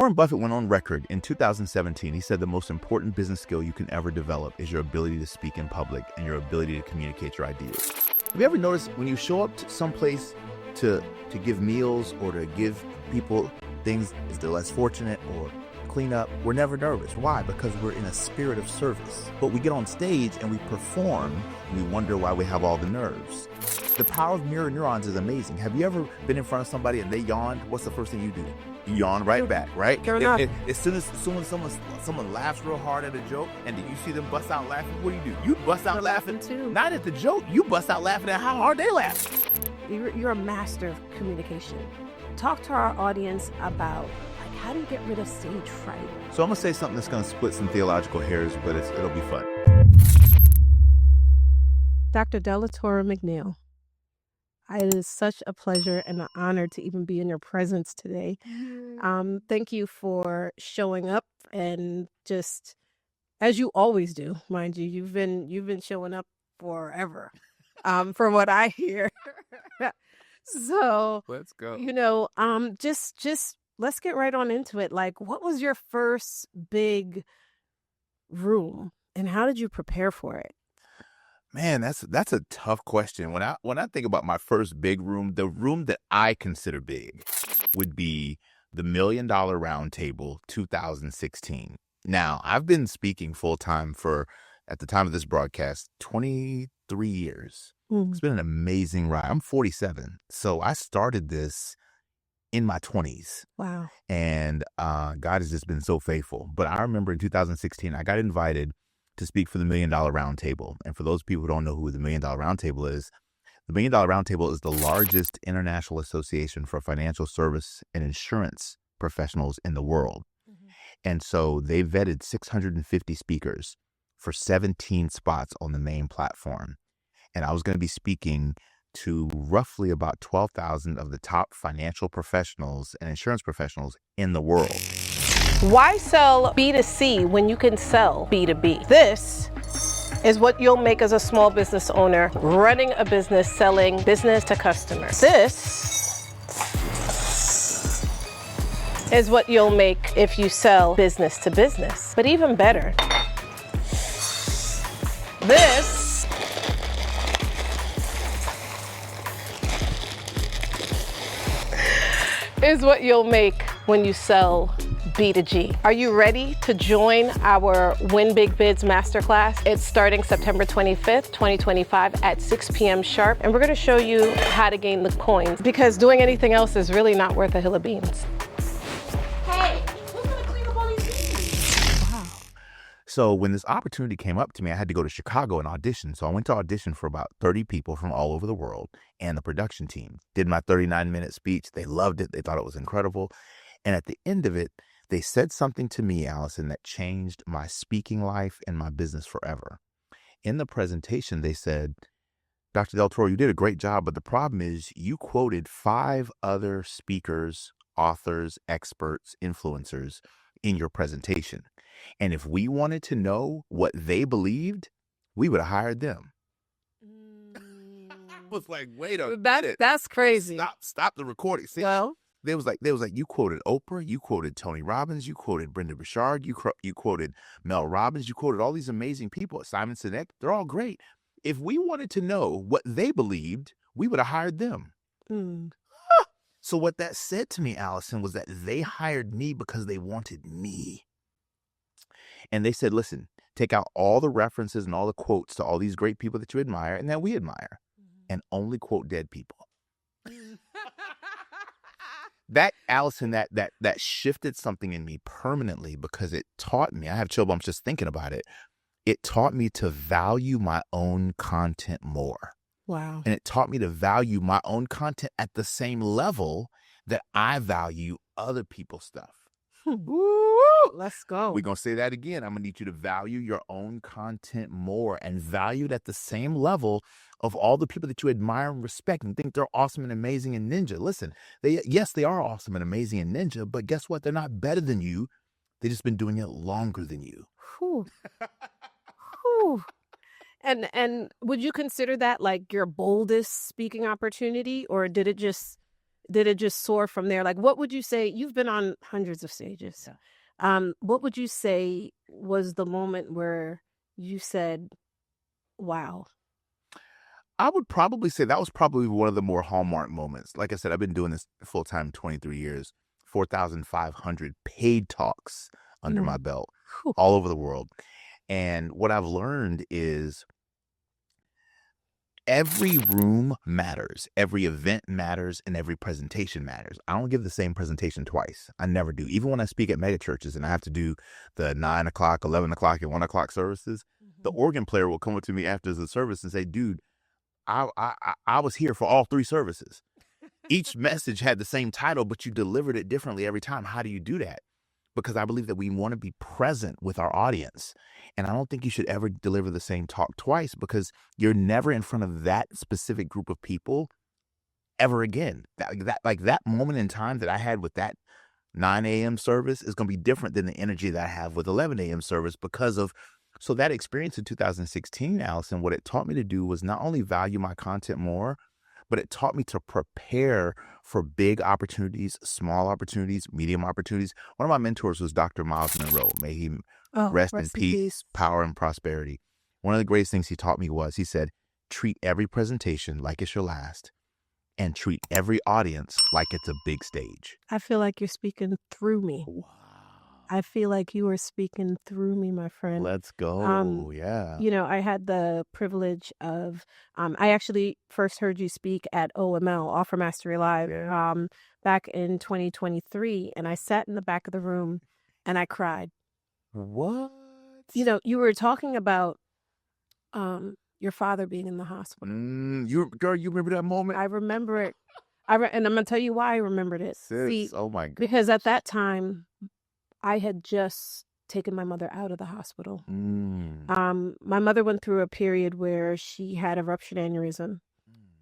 Warren Buffett went on record in 2017. He said the most important business skill you can ever develop is your ability to speak in public and your ability to communicate your ideas. Have you ever noticed when you show up to someplace to give meals or to give people things if they're less fortunate or clean up, we're never nervous. Why? Because we're in a spirit of service. But we get on stage and we perform and we wonder why we have all the nerves. The power of mirror neurons is amazing. Have you ever been in front of somebody and they yawned? What's the first thing you do? You yawn right back, right? As soon as someone laughs real hard at a joke and then you see them bust out laughing, what do? You bust out laughing too. Not at the joke, you bust out laughing at how hard they laugh. You're a master of communication. Talk to our audience about how do you get rid of stage fright? So I'm gonna say something that's gonna split some theological hairs, but it'll be fun. Dr. Delatorro McNeal, it is such a pleasure and an honor to even be in your presence today. Thank you for showing up and just, as you always do, mind you, you've been showing up forever, from what I hear. So Let's go. Just let's get right on into it. Like, what was your first big room and how did you prepare for it? Man, that's a tough question. When I think about my first big room, the room that I consider big would be the Million Dollar Roundtable 2016. Now, I've been speaking full time for, at the time of this broadcast, 23 years. It's been an amazing ride. I'm 47, so I started this in my 20s. Wow. And God has just been so faithful. But I remember in 2016, I got invited to speak for the Million Dollar Roundtable. And for those people who don't know who the Million Dollar Roundtable is, the Million Dollar Roundtable is the largest international association for financial service and insurance professionals in the world. And so they vetted 650 speakers for 17 spots on the main platform. And I was going to be speaking to roughly about 12,000 of the top financial professionals and insurance professionals in the world. Why sell B2C when you can sell B2B? This is what you'll make as a small business owner running a business selling business to customers. This is what you'll make if you sell business to business. But even better, this is what you'll make when you sell B2G. Are you ready to join our Win Big Bids Masterclass? It's starting September 25th, 2025 at 6 p.m. sharp. And we're gonna show you how to gain the coins because doing anything else is really not worth a hill of beans. Hey, who's gonna clean up all these beans? Wow. So when this opportunity came up to me, I had to go to Chicago and audition. So I went to audition for about 30 people from all over the world and the production team. Did my 39-minute speech. They loved it. They thought it was incredible. And at the end of it, they said something to me, Alison, that changed my speaking life and my business forever. In the presentation, they said, Dr. Delatorro, you did a great job, but the problem is you quoted 5 other speakers, authors, experts, influencers in your presentation. And if we wanted to know what they believed, we would have hired them. I was like, wait a minute. That's crazy. Stop the recording. See, Well, They was like, you quoted Oprah, you quoted Tony Robbins, you quoted Brenda Burchard, you quoted Mel Robbins, you quoted all these amazing people, Simon Sinek. They're all great. If we wanted to know what they believed, we would have hired them. So what that said to me, Alison, was that they hired me because they wanted me. And they said, listen, take out all the references and all the quotes to all these great people that you admire and that we admire, and only quote dead people. That, Alison, that shifted something in me permanently because it taught me, I have chill bumps just thinking about it. It taught me to value my own content more. wow. And it taught me to value my own content at the same level that I value other people's stuff. Let's go. We're going to say that again. I'm going to need you to value your own content more and value it at the same level of all the people that you admire and respect and think they're awesome and amazing and ninja. Listen, they are awesome and amazing and ninja, but guess what? They're not better than you. They've just been doing it longer than you. Whew. Whew. And would you consider that like your boldest speaking opportunity, or did it just did it just soar from there? Like, what would you say? You've been on hundreds of stages. What would you say was the moment where you said, wow? I would probably say that was probably one of the more hallmark moments. Like I said, I've been doing this full-time 23 years, 4,500 paid talks under my belt all over the world. And what I've learned is every room matters, every event matters, and every presentation matters. I don't give the same presentation twice. I never do. Even when I speak at mega churches and I have to do the 9 o'clock, 11 o'clock, and 1 o'clock services, the organ player will come up to me after the service and say, dude, I was here for all 3 services. Each message had the same title, but you delivered it differently every time. How do you do that? Because I believe that we want to be present with our audience. And I don't think you should ever deliver the same talk twice, because you're never in front of that specific group of people ever again. That moment in time that I had with that 9 a.m. service is going to be different than the energy that I have with 11 a.m. service because of. So that experience in 2016, Alison, what it taught me to do was not only value my content more, but it taught me to prepare for big opportunities, small opportunities, medium opportunities. One of my mentors was Dr. Miles Monroe. May he rest in peace, power, and prosperity. One of the greatest things he taught me was, he said, treat every presentation like it's your last, and treat every audience like it's a big stage. I feel like you're speaking through me. Wow. I feel like you are speaking through me, my friend. Let's go. Yeah. You know, I had the privilege of, I actually first heard you speak at OML, Offer Mastery Live, back in 2023. And I sat in the back of the room and I cried. What? You know, you were talking about your father being in the hospital. Girl, you remember that moment? I remember it. And I'm going to tell you why I remembered it. See, oh my God. Because at that time, I had just taken my mother out of the hospital. My mother went through a period where she had a ruptured aneurysm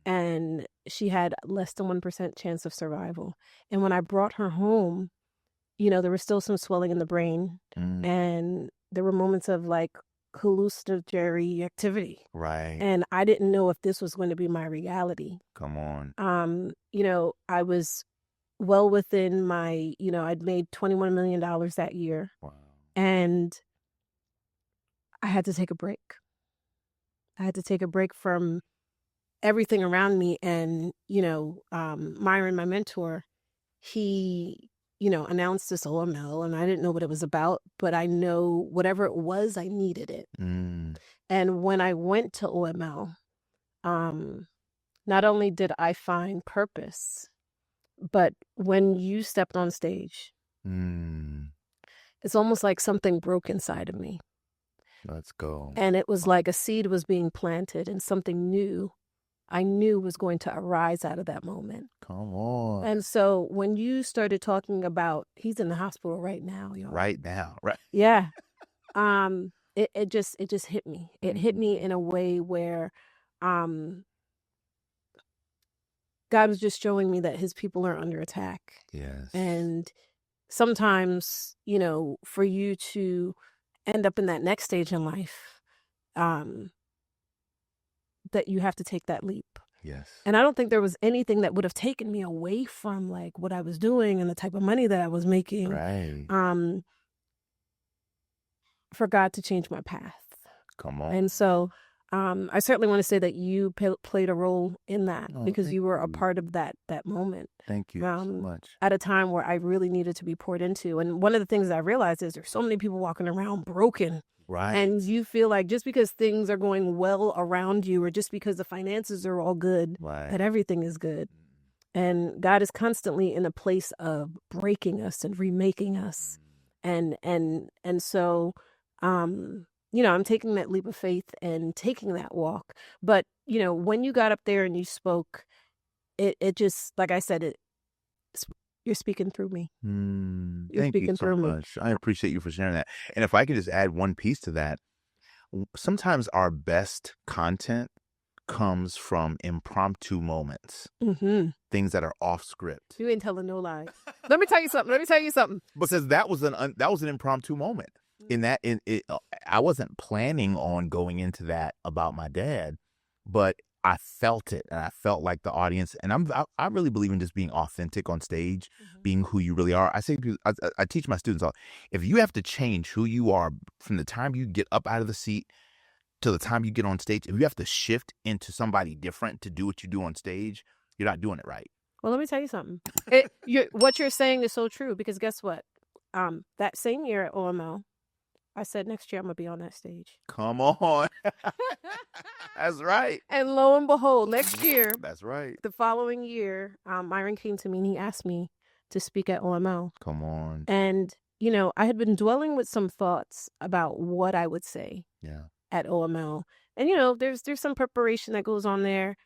and she had less than 1% chance of survival. And when I brought her home, you know, there was still some swelling in the brain and there were moments of like hallucinatory activity. Right. And I didn't know if this was going to be my reality. Come on. You know, I was well within my, you know, I'd made $21 million that year. Wow. And I had to take a break. I had to take a break from everything around me. And, you know, Myron, my mentor, he, you know, announced this OML and I didn't know what it was about, but I know whatever it was, I needed it. And when I went to OML, not only did I find purpose, but when you stepped on stage, it's almost like something broke inside of me. Let's go. And it was like a seed was being planted and something new I knew was going to arise out of that moment. Come on. And so when you started talking about, he's in the hospital right now, y'all. Right now. Right. Yeah. It just hit me. It hit me in a way where God was just showing me that his people are under attack. Yes. And sometimes, you know, for you to end up in that next stage in life, that you have to take that leap. Yes. And I don't think there was anything that would have taken me away from like what I was doing and the type of money that I was making. Right. For God to change my path. Come on. And so I certainly want to say that you played a role in that because you were a part of that moment. Thank you so much. At a time where I really needed to be poured into. And one of the things that I realized is there's so many people walking around broken. Right. And you feel like just because things are going well around you or just because the finances are all good, that everything is good. And God is constantly in a place of breaking us and remaking us. And so, you know, I'm taking that leap of faith and taking that walk. But, you know, when you got up there and you spoke, it just, like I said, you're speaking through me. Thank you so much. I appreciate you for sharing that. And if I could just add one piece to that, sometimes our best content comes from impromptu moments, things that are off script. You ain't telling no lies. Let me tell you something. Because that was an impromptu moment. I wasn't planning on going into that about my dad, but I felt it, and I felt like the audience, and I really believe in just being authentic on stage, being who you really are. I say, I teach my students all, if you have to change who you are from the time you get up out of the seat to the time you get on stage, if you have to shift into somebody different to do what you do on stage, you're not doing it right. Well, let me tell you something. What you're saying is so true, because guess what? That same year at OML, I said, next year I'm going to be on that stage. Come on. That's right. And lo and behold, next year, that's right. The following year, Myron came to me and he asked me to speak at OML. Come on. And, I had been dwelling with some thoughts about what I would say at OML. And, there's some preparation that goes on there.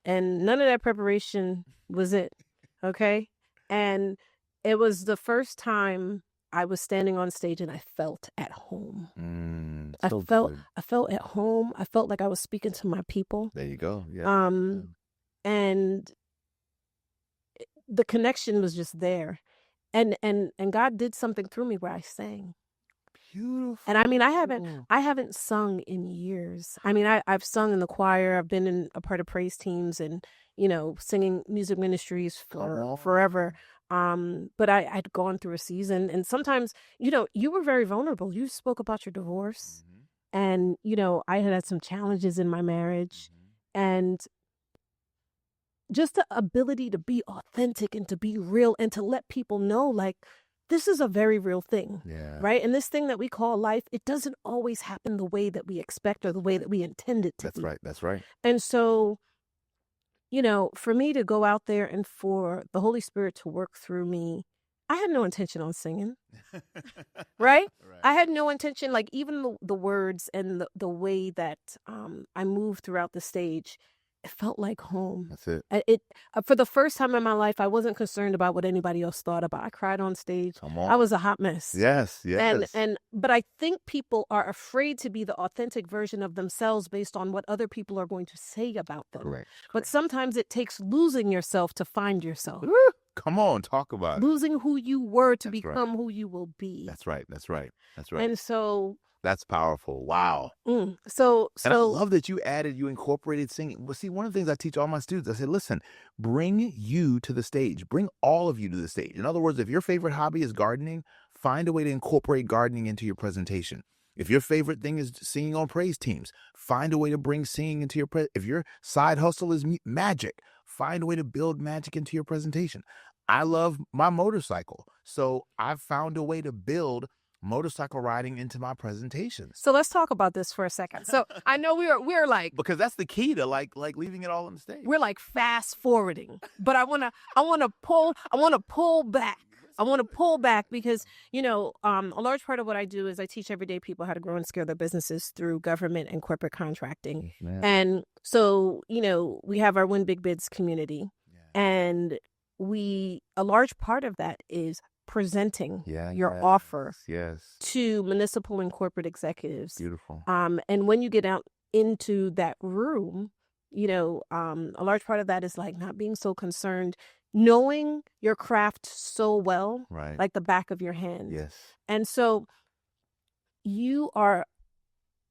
And none of that preparation was it. Okay. And it was the first time I was standing on stage and I felt at home. I felt at home. I felt like I was speaking to my people. There you go. Yeah. And the connection was just there. And God did something through me where I sang. Beautiful. And I mean, I haven't sung in years. I mean, I've sung in the choir. I've been a part of praise teams and, singing music ministries for forever. But I'd gone through a season, and sometimes, you were very vulnerable. You spoke about your divorce, and, I had some challenges in my marriage, and just the ability to be authentic and to be real and to let people know, like, this is a very real thing, right? And this thing that we call life, it doesn't always happen the way that we expect or the way that we intend it to be. That's right. And so, for me to go out there and for the Holy Spirit to work through me, I had no intention on singing, right? I had no intention, like even the words and the way that I moved throughout the stage, it felt like home. That's it. For the first time in my life, I wasn't concerned about what anybody else thought about. I cried on stage. Come on. I was a hot mess. Yes. But I think people are afraid to be the authentic version of themselves based on what other people are going to say about them. Correct. But sometimes it takes losing yourself to find yourself. Woo! Come on, talk about it. Losing who you were to become who you will be. That's right. And so that's powerful. Wow. So I love that you incorporated singing. Well, see, one of the things I teach all my students, I said, listen, bring you to the stage. Bring all of you to the stage. In other words, if your favorite hobby is gardening, find a way to incorporate gardening into your presentation. If your favorite thing is singing on praise teams, find a way to bring singing into your if your side hustle is magic, find a way to build magic into your presentation. I love my motorcycle, so I've found a way to build motorcycle riding into my presentations. So let's talk about this for a second. So I know we're like, because that's the key to like leaving it all on the stage. We're like fast forwarding, but I want to pull back. I want to pull back because, a large part of what I do is I teach everyday people how to grow and scale their businesses through government and corporate contracting. And so, we have our Win Big Bids community, and a large part of that is presenting your offer to municipal and corporate executives. Beautiful. And when you get out into that room, a large part of that is like not being so concerned, knowing your craft so well, like the back of your hand. Yes. And so you are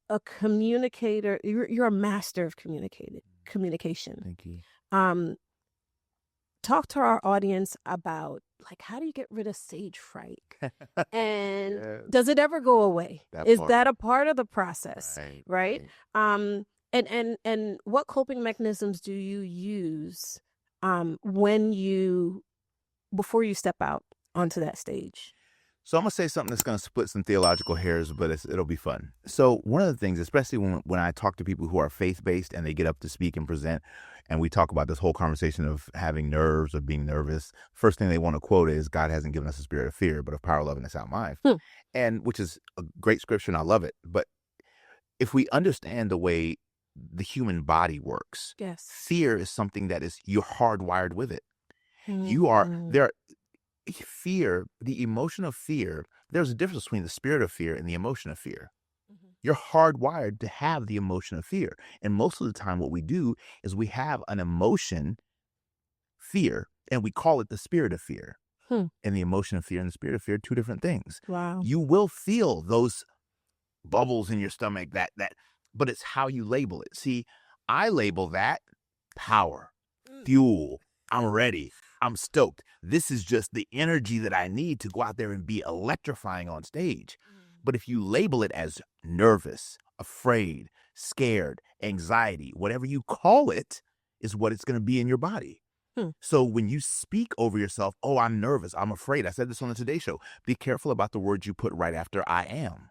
a communicator. You're a master of communication. Thank you. Talk to our audience about, like, how do you get rid of stage fright? And does it ever go away? That a part of the process? Right. And what coping mechanisms do you use before you step out onto that stage? So I'm going to say something that's going to split some theological hairs, but it'll be fun. So one of the things, especially when I talk to people who are faith-based and they get up to speak and present, and we talk about this whole conversation of having nerves or being nervous, first thing they want to quote is, God hasn't given us a spirit of fear, but of power, love, and a sound mind. And which is a great scripture, and I love it. But if we understand the way the human body works, fear is something that you're hardwired with it. Fear, the emotion of fear, there's a difference between the spirit of fear and the emotion of fear. You're hardwired to have the emotion of fear. And most of the time what we do is we have an emotion, fear, and we call it the spirit of fear. And the emotion of fear and the spirit of fear are two different things. Wow. You will feel those bubbles in your stomach, but it's how you label it. See, I label that power, fuel. I'm ready. I'm stoked. This is just the energy that I need to go out there and be electrifying on stage. But if you label it as nervous, afraid, scared, anxiety, whatever you call it, is what it's going to be in your body. So when you speak over yourself, oh, I'm nervous, I'm afraid. I said this on the Today Show. Be careful about the words you put right after I am.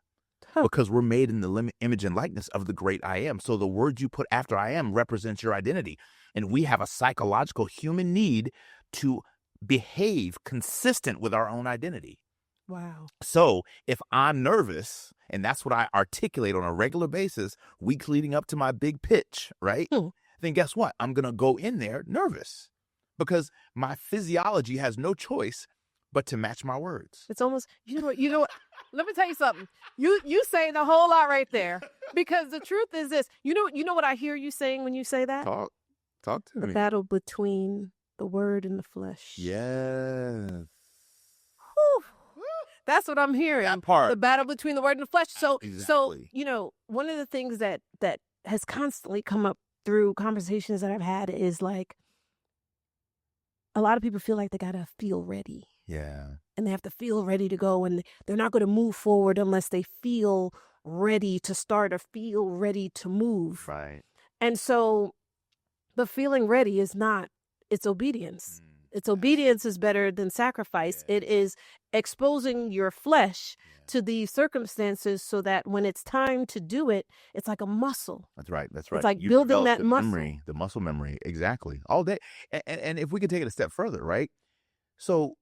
Because we're made in the image and likeness of the great I am. So the words you put after I am represents your identity. And we have a psychological human need to behave consistent with our own identity. Wow. So if I'm nervous, and that's what I articulate on a regular basis, weeks leading up to my big pitch, right? Then guess what? I'm going to go in there nervous because my physiology has no choice but to match my words. It's almost, you know what, let me tell you something. You saying a whole lot right there, because the truth is this, you know what I hear you saying when you say that? Talk to me. The battle between the word and the flesh. Yes. Whew. That's what I'm hearing. That part. The battle between the word and the flesh. So, exactly. One of the things that has constantly come up through conversations that I've had is like, a lot of people feel like they got to feel ready. Yeah. And they have to feel ready to go, and they're not going to move forward unless they feel ready to start or feel ready to move. Right. And so the feeling ready is not, it's obedience. It's obedience is better than sacrifice. Yeah. It is exposing your flesh to these circumstances so that when it's time to do it, it's like a muscle. That's right. It's like building that muscle. Memory, the muscle memory. Exactly. All day. And if we could take it a step further, right? So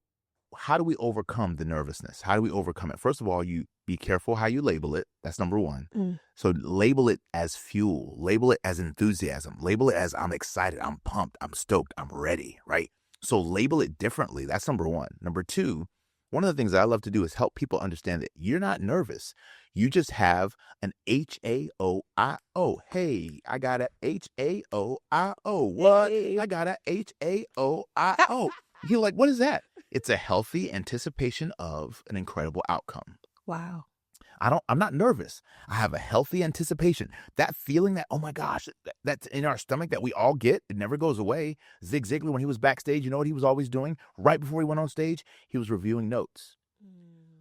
how do we overcome the nervousness? How do we overcome it? First of all, you be careful how you label it. That's number one. So label it as fuel. Label it as enthusiasm. Label it as I'm excited. I'm pumped. I'm stoked. I'm ready, right? So label it differently. That's number one. Number two, one of the things that I love to do is help people understand that you're not nervous. You just have an H-A-O-I-O. Hey, I got a H-A-O-I-O. What? I got a H-A-O-I-O. You're like, what is that? It's a healthy anticipation of an incredible outcome. Wow. I'm not nervous. I have a healthy anticipation. That feeling that, oh my gosh, that's in our stomach that we all get. It never goes away. Zig Ziglar, when he was backstage, you know what he was always doing? Right before he went on stage, he was reviewing notes.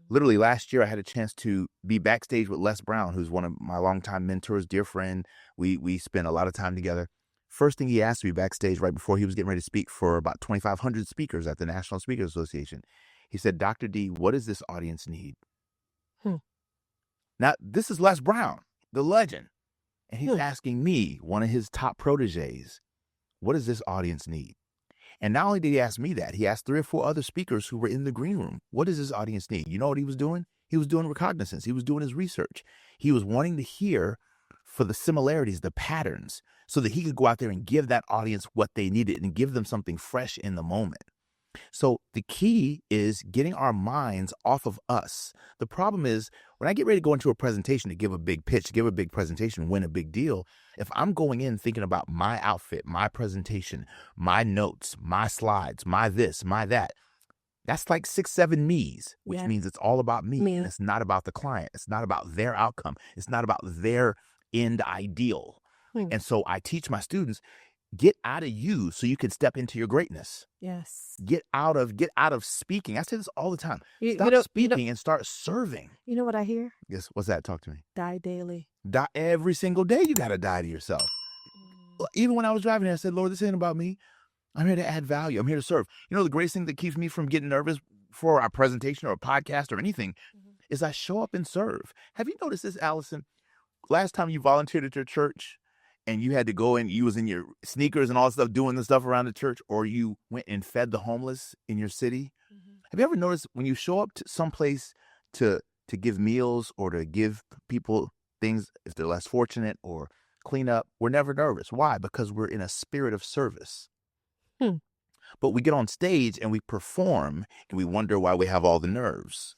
Literally last year, I had a chance to be backstage with Les Brown, who's one of my longtime mentors, dear friend. We spent a lot of time together. First thing he asked me backstage right before he was getting ready to speak for about 2,500 speakers at the National Speakers Association. He said, Dr. D, what does this audience need? Now, this is Les Brown, the legend. And he's asking me, one of his top proteges, what does this audience need? And not only did he ask me that, he asked 3 or 4 other speakers who were in the green room, what does this audience need? You know what he was doing? He was doing recognizance. He was doing his research. He was wanting to hear for the similarities, the patterns, so that he could go out there and give that audience what they needed and give them something fresh in the moment. So the key is getting our minds off of us. The problem is when I get ready to go into a presentation to give a big pitch, give a big presentation, win a big deal, if I'm going in thinking about my outfit, my presentation, my notes, my slides, my this, my that, that's like 6, 7 me's, which means it's all about me. And it's not about the client. It's not about their outcome. It's not about their end ideal. And so I teach my students, get out of you so you can step into your greatness. Yes. Get out of speaking. I say this all the time. Stop speaking and start serving. You know what I hear? Yes. What's that? Talk to me. Die daily. Die every single day. You got to die to yourself. Even when I was driving here, I said, Lord, this ain't about me. I'm here to add value. I'm here to serve. You know, the greatest thing that keeps me from getting nervous for our presentation or a podcast or anything is I show up and serve. Have you noticed this, Alison? Last time you volunteered at your church, and you had to go in, you was in your sneakers and all that stuff, doing the stuff around the church, or you went and fed the homeless in your city. Have you ever noticed when you show up to someplace to give meals or to give people things if they're less fortunate or clean up, we're never nervous. Why? Because we're in a spirit of service. But we get on stage and we perform and we wonder why we have all the nerves.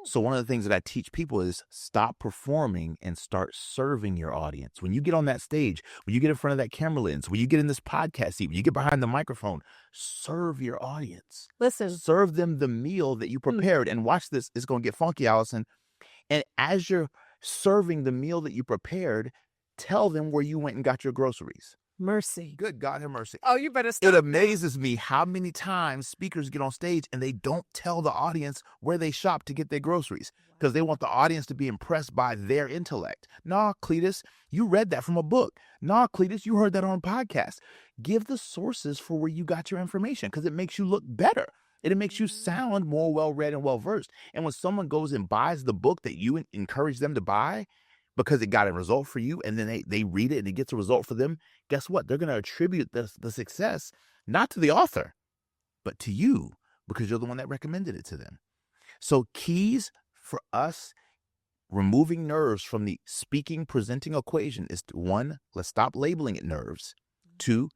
So one of the things that I teach people is stop performing and start serving your audience. When you get on that stage, when you get in front of that camera lens, when you get in this podcast seat, when you get behind the microphone, serve your audience. Listen. Serve them the meal that you prepared. And watch this. It's going to get funky, Alison. And as you're serving the meal that you prepared, tell them where you went and got your groceries. Mercy. Good God have mercy. Oh, you better stop. It amazes me how many times speakers get on stage and they don't tell the audience where they shop to get their groceries because they want the audience to be impressed by their intellect. Nah, Cletus, you read that from a book. Nah, Cletus, you heard that on a podcast. Give the sources for where you got your information because it makes you look better. It makes you sound more well-read and well-versed. And when someone goes and buys the book that you encourage them to buy because it got a result for you, and then they read it and it gets a result for them, guess what? They're going to attribute the success not to the author, but to you because you're the one that recommended it to them. So keys for us removing nerves from the speaking, presenting equation is 1, let's stop labeling it nerves. 2,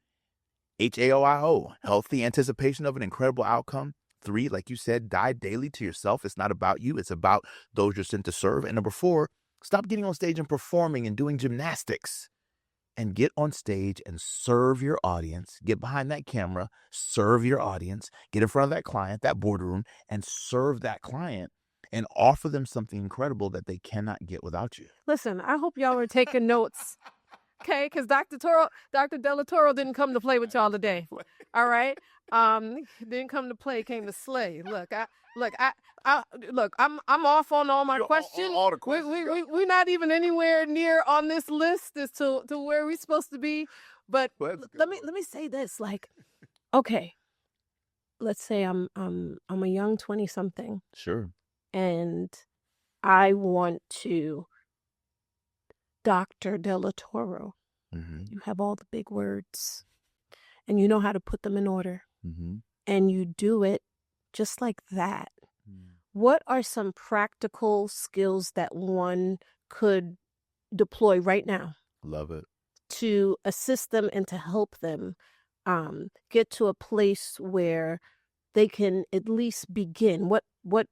HAOIO, healthy anticipation of an incredible outcome. 3, like you said, die daily to yourself. It's not about you. It's about those you're sent to serve. And number 4, stop getting on stage and performing and doing gymnastics and get on stage and serve your audience. Get behind that camera, serve your audience, get in front of that client, that boardroom, and serve that client and offer them something incredible that they cannot get without you. Listen, I hope y'all are taking notes. Okay, because Dr. Delatorro didn't come to play with y'all today. All right, didn't come to play, came to slay. Look, I'm off on all my questions. All the questions. We're not even anywhere near on this list as to where we're supposed to be. But let me say this: like, okay, let's say I'm a young 20-something. Sure. And I want to. Dr. Delatorro, you have all the big words and you know how to put them in order and you do it just like that. What are some practical skills that one could deploy right now? Love it. To assist them and to help them get to a place where they can at least begin? What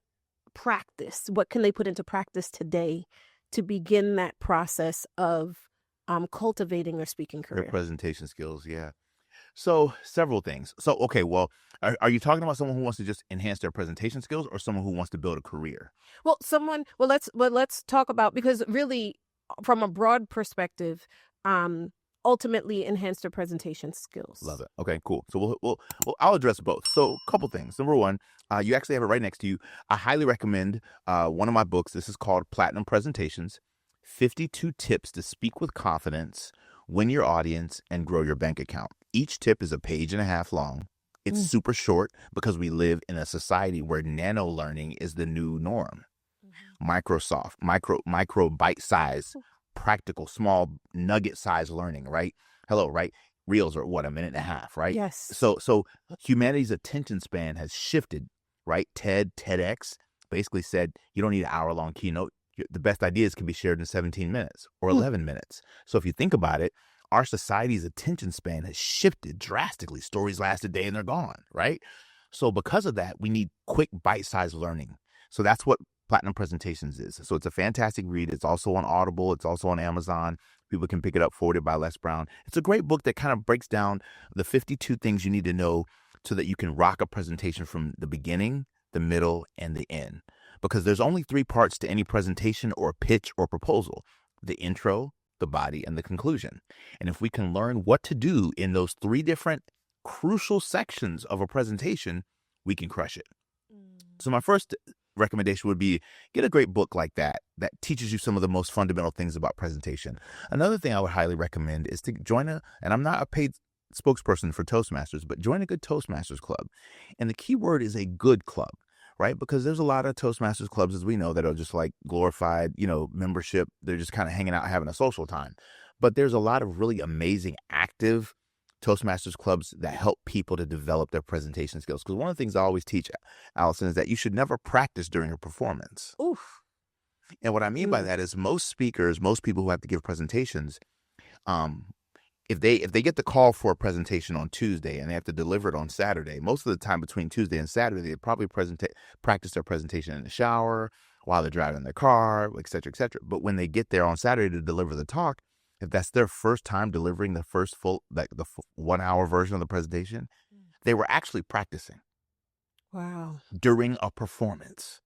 practice? What can they put into practice today to begin that process of cultivating their speaking career? Their presentation skills, yeah. So several things. So, okay, well, are you talking about someone who wants to just enhance their presentation skills or someone who wants to build a career? Well, let's talk about, because really from a broad perspective, ultimately enhance their presentation skills. Love it. Okay, cool. So I'll address both. So a couple things. Number 1, you actually have it right next to you. I highly recommend one of my books. This is called Platinum Presentations, 52 Tips to Speak with Confidence, Win Your Audience, and Grow Your Bank Account. Each tip is a page and a half long. It's super short because we live in a society where nano learning is the new norm. Micro bite size, practical, small nugget size learning, right? Right? Reels are what, a minute and a half, right? Yes. So humanity's attention span has shifted, right? TEDx basically said you don't need an hour-long keynote. The best ideas can be shared in 17 minutes or 11 minutes. So if you think about it, our society's attention span has shifted drastically. Stories last a day and they're gone, right? So because of that, we need quick bite-sized learning. So that's what Platinum Presentations is. So it's a fantastic read. It's also on Audible. It's also on Amazon. People can pick it up, forwarded by Les Brown. It's a great book that kind of breaks down the 52 things you need to know so that you can rock a presentation from the beginning, the middle, and the end. Because there's only 3 parts to any presentation or pitch or proposal: the intro, the body, and the conclusion. And if we can learn what to do in those 3 different crucial sections of a presentation, we can crush it. So my first recommendation would be get a great book like that teaches you some of the most fundamental things about presentation. Another thing I would highly recommend is to join and I'm not a paid spokesperson for Toastmasters, but join a good Toastmasters club. And the key word is a good club, right? Because there's a lot of Toastmasters clubs, as we know, that are just like glorified, membership. They're just kind of hanging out, having a social time. But there's a lot of really amazing, active Toastmasters clubs that help people to develop their presentation skills. Because one of the things I always teach, Alison, is that you should never practice during a performance. Oof. And what I mean by that is most speakers, most people who have to give presentations, if they get the call for a presentation on Tuesday and they have to deliver it on Saturday, most of the time between Tuesday and Saturday, they probably practice their presentation in the shower, while they're driving their car, et cetera, et cetera. But when they get there on Saturday to deliver the talk, if that's their first time delivering the first full, like the 1 hour version of the presentation, they were actually practicing. Wow. During a performance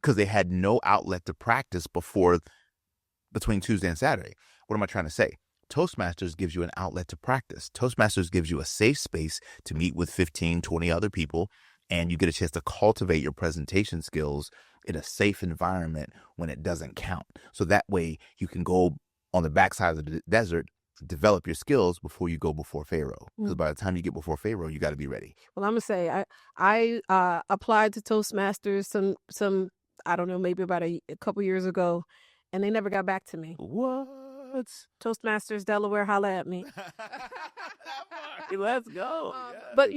because they had no outlet to practice between Tuesday and Saturday. What am I trying to say? Toastmasters gives you an outlet to practice. Toastmasters gives you a safe space to meet with 15, 20 other people, and you get a chance to cultivate your presentation skills in a safe environment when it doesn't count. So that way you can go on the backside of the desert, develop your skills before you go before Pharaoh. Because by the time you get before Pharaoh, you got to be ready. Well, I'm gonna say I applied to Toastmasters some I don't know, maybe about a couple years ago, and they never got back to me. What? Toastmasters Delaware, holla at me. Let's go. But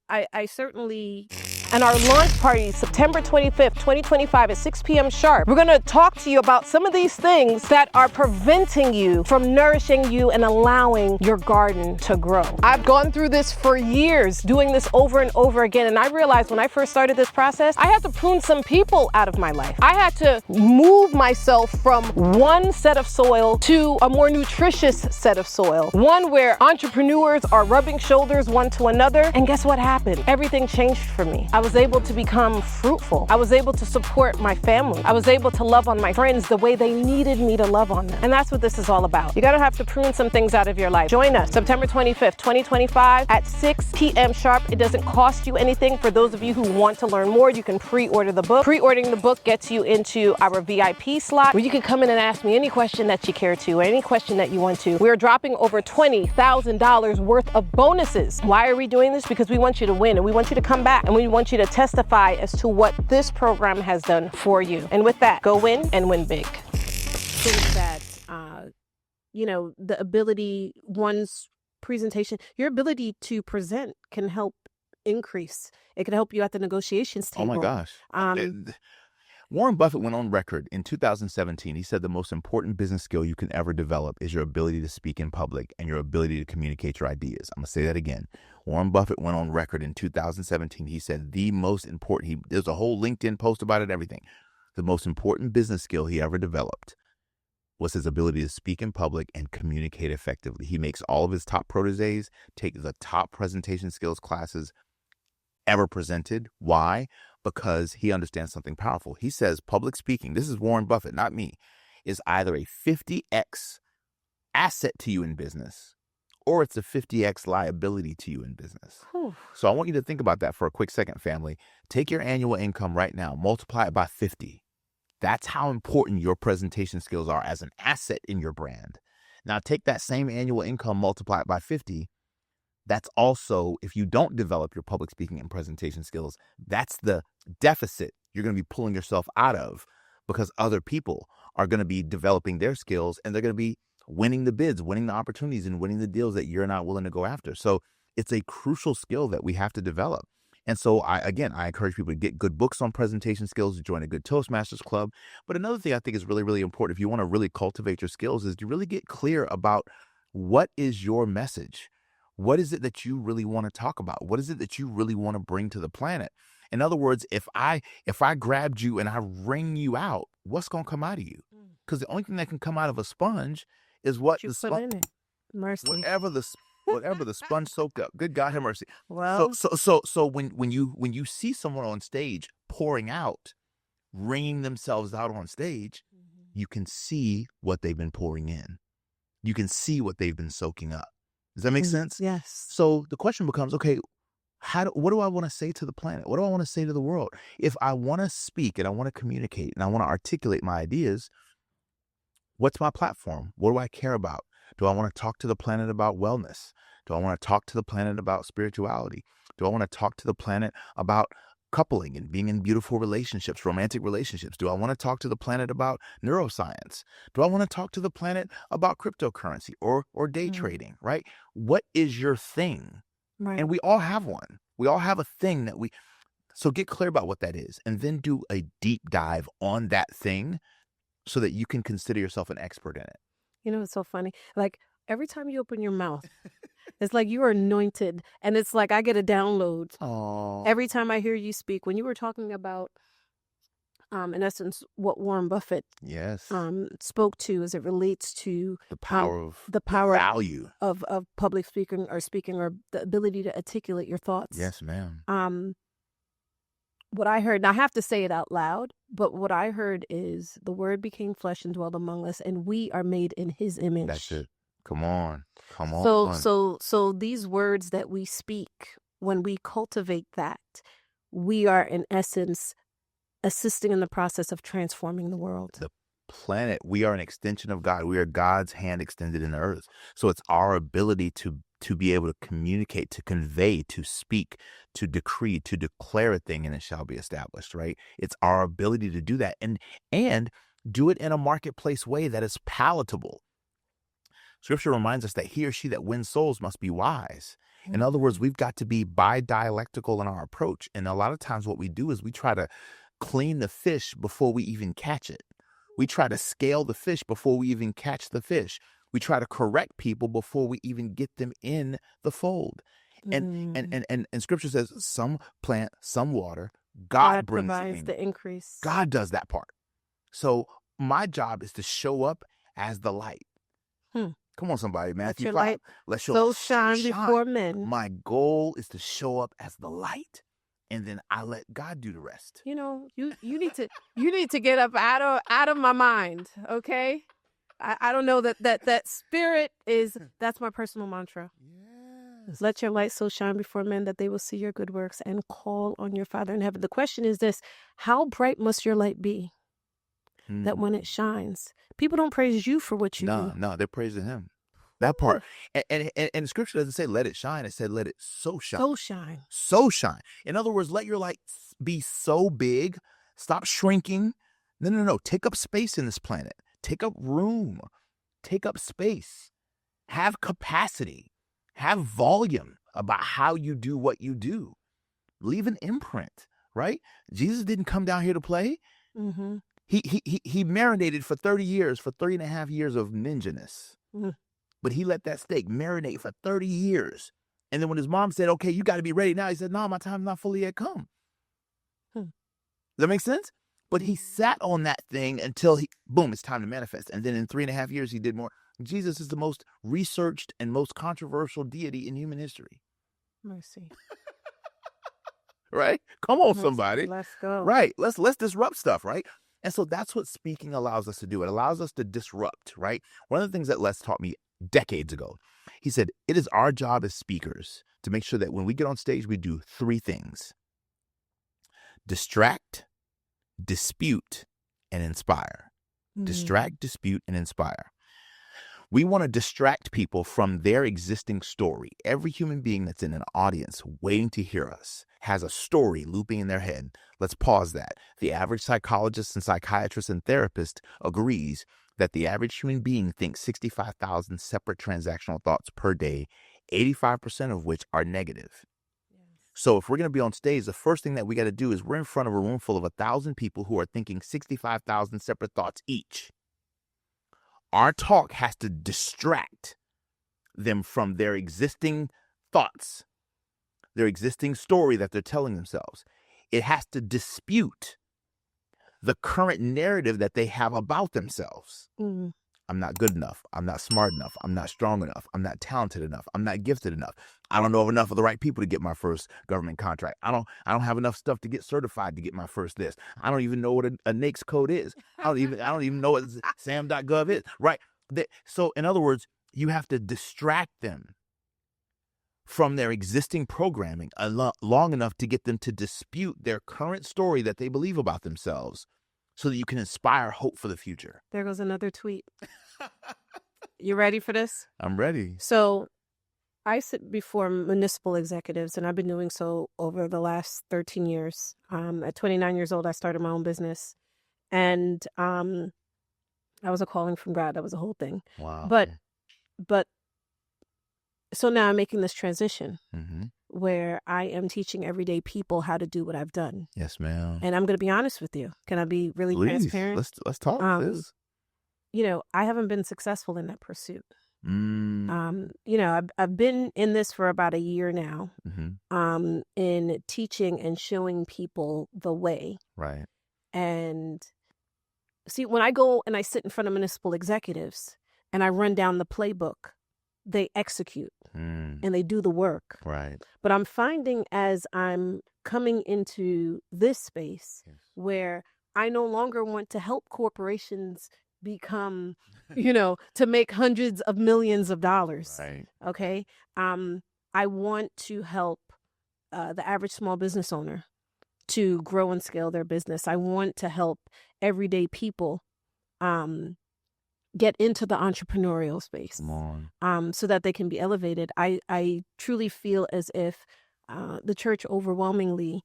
I certainly. And our launch party, September 25th, 2025 at 6 p.m. sharp. We're gonna talk to you about some of these things that are preventing you from nourishing you and allowing your garden to grow. I've gone through this for years, doing this over and over again. And I realized when I first started this process, I had to prune some people out of my life. I had to move myself from one set of soil to a more nutritious set of soil. One where entrepreneurs are rubbing shoulders one to another. And guess what happened? Everything changed for me. I was able to become fruitful. I was able to support my family. I was able to love on my friends the way they needed me to love on them. And that's what this is all about. You're gonna have to prune some things out of your life. Join us September 25th, 2025 at 6 p.m. sharp. It doesn't cost you anything. For those of you who want to learn more, you can pre-order the book. Pre-ordering the book gets you into our VIP slot where you can come in and ask me any question that you care to or any question that you want to. We're dropping over $20,000 worth of bonuses. Why are we doing this? Because we want you to win and we want you to come back and we want you to testify as to what this program has done for you. And with that, go win and win big. Think that, the ability, one's presentation, your ability to present can help increase. It can help you at the negotiations table. Oh my gosh. Warren Buffett went on record in 2017. He said the most important business skill you can ever develop is your ability to speak in public and your ability to communicate your ideas. I'm going to say that again. Warren Buffett went on record in 2017. He said the most important, there's a whole LinkedIn post about it, everything. The most important business skill he ever developed was his ability to speak in public and communicate effectively. He makes all of his top proteges take the top presentation skills classes ever presented. Why? Because he understands something powerful. He says public speaking, this is Warren Buffett, not me, is either a 50x asset to you in business or it's a 50x liability to you in business. Whew. So I want you to think about that for a quick second, family. Take your annual income right now, multiply it by 50. That's how important your presentation skills are as an asset in your brand. Now take that same annual income, multiply it by 50. That's also, if you don't develop your public speaking and presentation skills, that's the deficit you're going to be pulling yourself out of because other people are going to be developing their skills and they're going to be winning the bids, winning the opportunities and winning the deals that you're not willing to go after. So it's a crucial skill that we have to develop. And so I encourage people to get good books on presentation skills, to join a good Toastmasters club. But another thing I think is really, really important if you want to really cultivate your skills is to really get clear about what is your message. What is it that you really want to talk about? What is it that you really want to bring to the planet? In other words, if I grabbed you and I wring you out, what's going to come out of you? Because the only thing that can come out of a sponge is what You the put sponge, in it. Mercy. whatever the sponge soaked up. Good God have mercy. Well, So when you see someone on stage pouring out, wringing themselves out on stage, you can see what they've been pouring in. You can see what they've been soaking up. Does that make sense? yes. So the question becomes, okay, what do I want to say to the planet? What do I want to say to the world? If I want to speak and I want to communicate and I want to articulate my ideas, what's my platform? What do I care about? Do I want to talk to the planet about wellness? Do I want to talk to the planet about spirituality? Do I want to talk to the planet about coupling and being in beautiful relationships, romantic relationships? Do I want to talk to the planet about neuroscience? Do I want to talk to the planet about cryptocurrency or day trading, right? What is your thing? Right. And we all have one. We all have a thing so get clear about what that is and then do a deep dive on that thing so that you can consider yourself an expert in it. You know, it's so funny. Like every time you open your mouth, it's like you are anointed. And it's like I get a download every time I hear you speak. When you were talking about, in essence, what Warren Buffett spoke to as it relates to the power value of public speaking or the ability to articulate your thoughts. Yes, ma'am. What I heard, and I have to say it out loud, but what I heard is the word became flesh and dwelled among us, and we are made in his image. That's it. Come on. So these words that we speak, when we cultivate that, we are in essence assisting in the process of transforming the world. The planet, we are an extension of God. We are God's hand extended in the earth. So it's our ability to be able to communicate, to convey, to speak, to decree, to declare a thing, and it shall be established, right? It's our ability to do that and do it in a marketplace way that is palatable. Scripture reminds us that he or she that wins souls must be wise. In other words, we've got to be bi-dialectical in our approach. And a lot of times what we do is we try to clean the fish before we even catch it. We try to scale the fish before we even catch the fish. We try to correct people before we even get them in the fold. And Scripture says some plant, some water. God brings provides the increase. God does that part. So my job is to show up as the light. Come on, somebody. Matthew 5. Let's so shine before men. My goal is to show up as the light, and then I let God do the rest. You know, you need to get up out of my mind, okay? I don't know that spirit is, that's my personal mantra. Yes. Let your light so shine before men that they will see your good works and call on your Father in heaven. The question is this: how bright must your light be that when it shines, people don't praise you for what you do? No, they're praising him. That part. And the Scripture doesn't say let it shine. It said let it so shine. So shine. In other words, let your light be so big. Stop shrinking. No. Take up space in this planet. Take up room. Take up space. Have capacity. Have volume about how you do what you do. Leave an imprint, right? Jesus didn't come down here to play. Mm-hmm. He marinated for 30 years, for 30 and a half years of ninjaness. But he let that steak marinate for 30 years. And then when his mom said, okay, you got to be ready now, he said, no, my time's not fully yet come. Does that make sense? But he sat on that thing until boom, it's time to manifest. And then in 3.5 years, he did more. Jesus is the most researched and most controversial deity in human history. Mercy. Right? Come on, somebody. Let's go. Right. Let's disrupt stuff, right? And so that's what speaking allows us to do. It allows us to disrupt, right? One of the things that Les taught me decades ago, he said, it is our job as speakers to make sure that when we get on stage, we do 3 things: distract, dispute, and inspire. Distract, dispute, and inspire. We want to distract people from their existing story. Every human being that's in an audience waiting to hear us has a story looping in their head. Let's pause that. The average psychologist and psychiatrist and therapist agrees that the average human being thinks 65,000 separate transactional thoughts per day, 85% of which are negative. So if we're going to be on stage, the first thing that we got to do is we're in front of a room full of 1,000 people who are thinking 65,000 separate thoughts each. Our talk has to distract them from their existing thoughts, their existing story that they're telling themselves. It has to dispute the current narrative that they have about themselves. I'm not good enough. I'm not smart enough. I'm not strong enough. I'm not talented enough. I'm not gifted enough. I don't know enough of the right people to get my first government contract. I don't have enough stuff to get certified to get my first this. I don't even know what a NAICS code is. I don't even know what sam.gov is. Right. So in other words, you have to distract them from their existing programming long enough to get them to dispute their current story that they believe about themselves, so that you can inspire hope for the future. There goes another tweet. You ready for this? I'm ready. So I sit before municipal executives, and I've been doing so over the last 13 years. At 29 years old, I started my own business. And that was a calling from God. That was a whole thing. Wow. But so now I'm making this transition where I am teaching everyday people how to do what I've done. Yes, ma'am. And I'm going to be honest with you. Can I be really transparent? Let's talk. You know, I haven't been successful in that pursuit. You know, I've been in this for about a year now, in teaching and showing people the way. Right. And see, when I go and I sit in front of municipal executives and I run down the playbook, they execute and they do the work. Right. But I'm finding as I'm coming into this space where I no longer want to help corporations become, to make hundreds of millions of dollars. Right. Okay. I want to help the average small business owner to grow and scale their business. I want to help everyday people get into the entrepreneurial space so that they can be elevated. I truly feel as if the church overwhelmingly,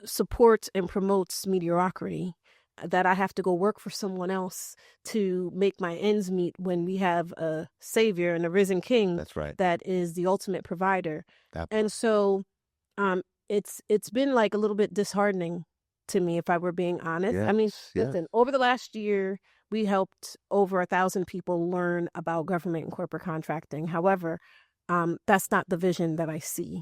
supports and promotes mediocrity, that I have to go work for someone else to make my ends meet when we have a savior and a risen king. That's right. That is the ultimate provider. And so it's been like a little bit disheartening to me, if I were being honest. Yes, I mean, yes. listen, over the last year, we helped over 1,000 people learn about government and corporate contracting. However, that's not the vision that I see.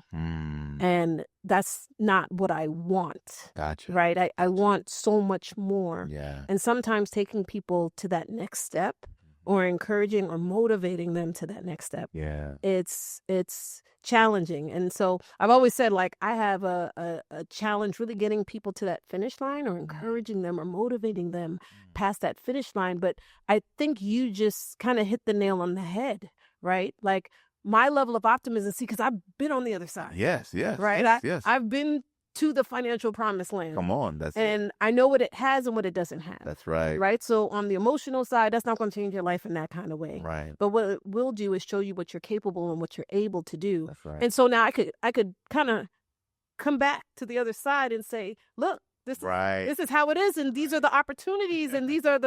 And that's not what I want. Gotcha. Right? I want so much more. Yeah. And sometimes taking people to that next step, or encouraging or motivating them to that next step, it's challenging. And so I've always said, like, I have a challenge really getting people to that finish line, or encouraging them or motivating them past that finish line. But I think you just kind of hit the nail on the head, right? Like, my level of optimism, because I've been on the other side. Yes. Right? Yes. I've been to the financial promised land. Come on. And I know what it has and what it doesn't have. That's right. Right? So on the emotional side, that's not going to change your life in that kind of way. Right. But what it will do is show you what you're capable and what you're able to do. That's right. And so now I could kind of come back to the other side and say, look, this is how it is, and these are the opportunities, and these are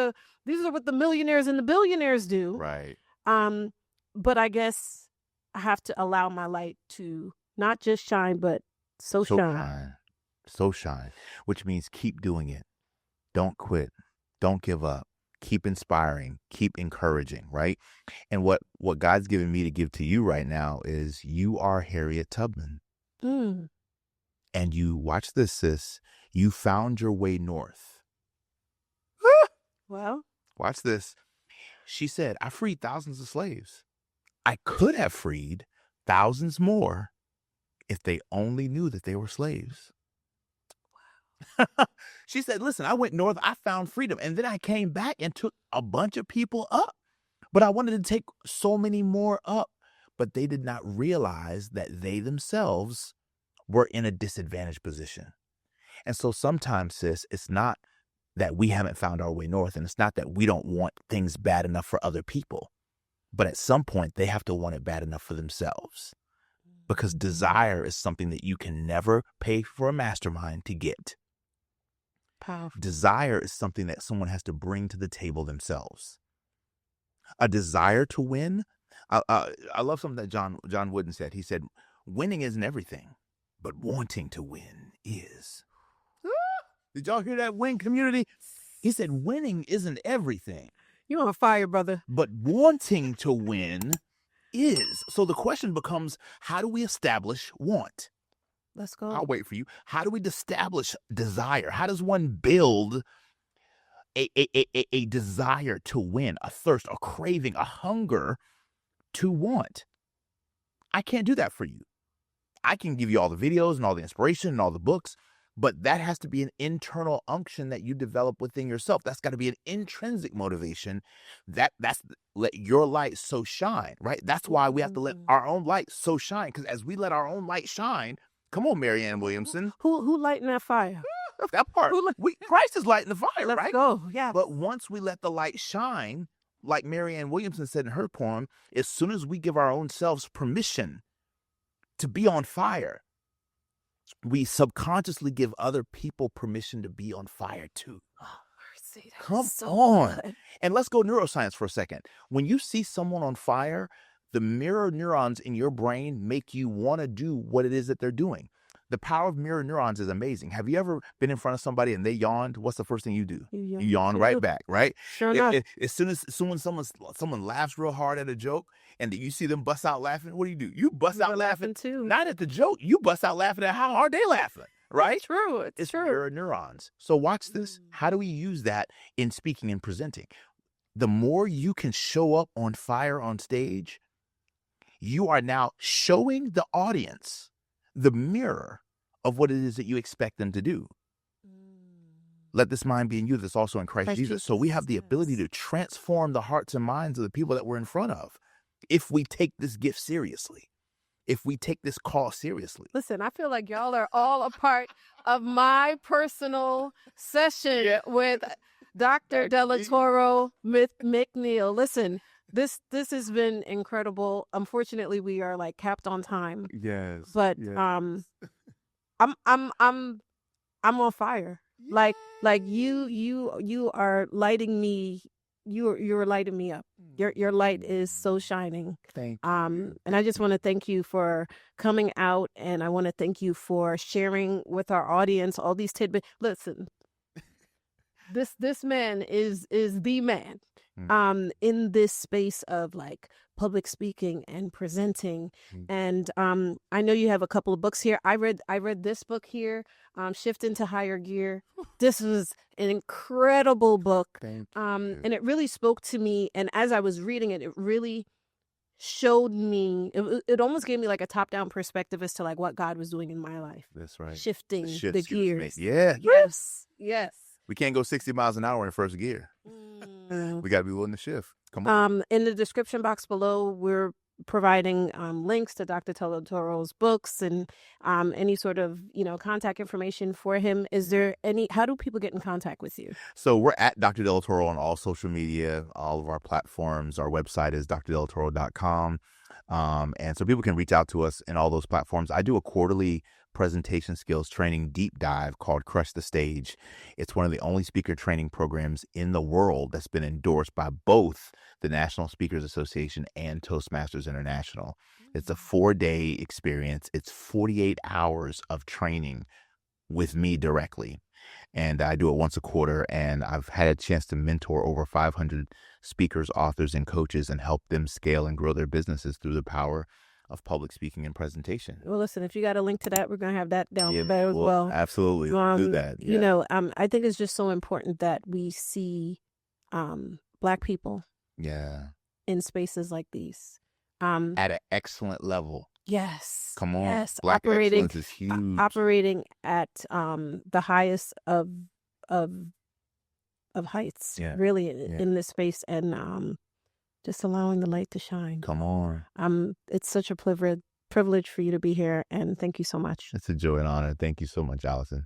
what the millionaires and the billionaires do. Right. But I guess I have to allow my light to not just shine, but so shine. So shine, which means keep doing it. Don't quit. Don't give up. Keep inspiring. Keep encouraging, right? And what God's given me to give to you right now is, you are Harriet Tubman. And you, watch this, sis, you found your way north. Well, watch this. She said, I freed thousands of slaves. I could have freed thousands more if they only knew that they were slaves. She said, listen, I went north, I found freedom, and then I came back and took a bunch of people up. But I wanted to take so many more up. But they did not realize that they themselves were in a disadvantaged position. And so sometimes, sis, it's not that we haven't found our way north, and it's not that we don't want things bad enough for other people. But at some point, they have to want it bad enough for themselves. Because desire is something that you can never pay for a mastermind to get. Powerful. Desire is something that someone has to bring to the table themselves. A desire to win. I love something that John Wooden said. He said, winning isn't everything, but wanting to win is. Did y'all hear that, win community? He said, winning isn't everything. You're on fire, brother. But wanting to win is. So the question becomes, how do we establish want? Let's go. I'll wait for you. How do we establish desire? How does one build a desire to win, a thirst, a craving, a hunger to want? I can't do that for you. I can give you all the videos and all the inspiration and all the books, but that has to be an internal unction that you develop within yourself. That's got to be an intrinsic motivation. That's let your light so shine, right? That's why we have to let our own light so shine, because as we let our own light shine, come on, Marianne Williamson. Who lighting that fire? That part. Christ is lighting the fire, Let's right? go. Yeah. But once we let the light shine, like Marianne Williamson said in her poem, as soon as we give our own selves permission to be on fire, we subconsciously give other people permission to be on fire too. Oh, mercy. Come so on. good. And let's go neuroscience for a second. When you see someone on fire, the mirror neurons in your brain make you want to do what it is that they're doing. The power of mirror neurons is amazing. Have you ever been in front of somebody and they yawned? What's the first thing you do? You yawn right back, right? Sure enough. As soon as someone laughs real hard at a joke and you see them bust out laughing, what do? You bust out laughing too. Not at the joke. You bust out laughing at how hard they laughing, right? It's true. It's true. mirror neurons. So watch this. How do we use that in speaking and presenting? The more you can show up on fire on stage, you are now showing the audience the mirror of what it is that you expect them to do. let this mind be in you that's also in Christ Jesus. So we have the ability yes. to transform the hearts and minds of the people that we're in front of if we take this gift seriously, if we take this call seriously. Listen, I feel like y'all are all a part of my personal session with Dr. Delatorro McNeal. Listen, this has been incredible. Unfortunately, we are like capped on time. Yes. But I'm on fire. Like you are lighting me. You're lighting me up. Your light is so shining. Thank you. And I just want to thank you for coming out, and I want to thank you for sharing with our audience all these tidbits. Listen, this man is the man in this space of like public speaking and presenting. And I know you have a couple of books here. I read this book here, Shift into Higher Gear. This was an incredible book. And it really spoke to me. And as I was reading it, it really showed me, it almost gave me like a top-down perspective as to like what God was doing in my life. That's right. Shifting the gears. Yeah. Yes. We can't go 60 miles an hour in first gear. We got to be willing to shift. Come on. In the description box below, we're providing links to Dr. Delatorro's books and any sort of, contact information for him. Is there how do people get in contact with you? So we're at Dr. Delatorro on all social media, all of our platforms. Our website is drdelatorro.com. And so people can reach out to us in all those platforms. I do a quarterly presentation skills training deep dive called Crush the Stage. It's one of the only speaker training programs in the world that's been endorsed by both the National Speakers Association and Toastmasters International. It's a 4-day experience. It's 48 hours of training with me directly. And I do it once a quarter, and I've had a chance to mentor over 500 speakers, authors, and coaches and help them scale and grow their businesses through the power of public speaking and presentation. Well, listen, if you got a link to that, we're going to have that down there as well. Absolutely. Do that. Yeah. I think it's just so important that we see Black people in spaces like these. At an excellent level. Yes. Come on. Yes. Black excellence is huge. Operating at the highest of heights, really, in this space, and just allowing the light to shine. Come on. It's such a privilege for you to be here, and thank you so much. It's a joy and honor. Thank you so much, Alison.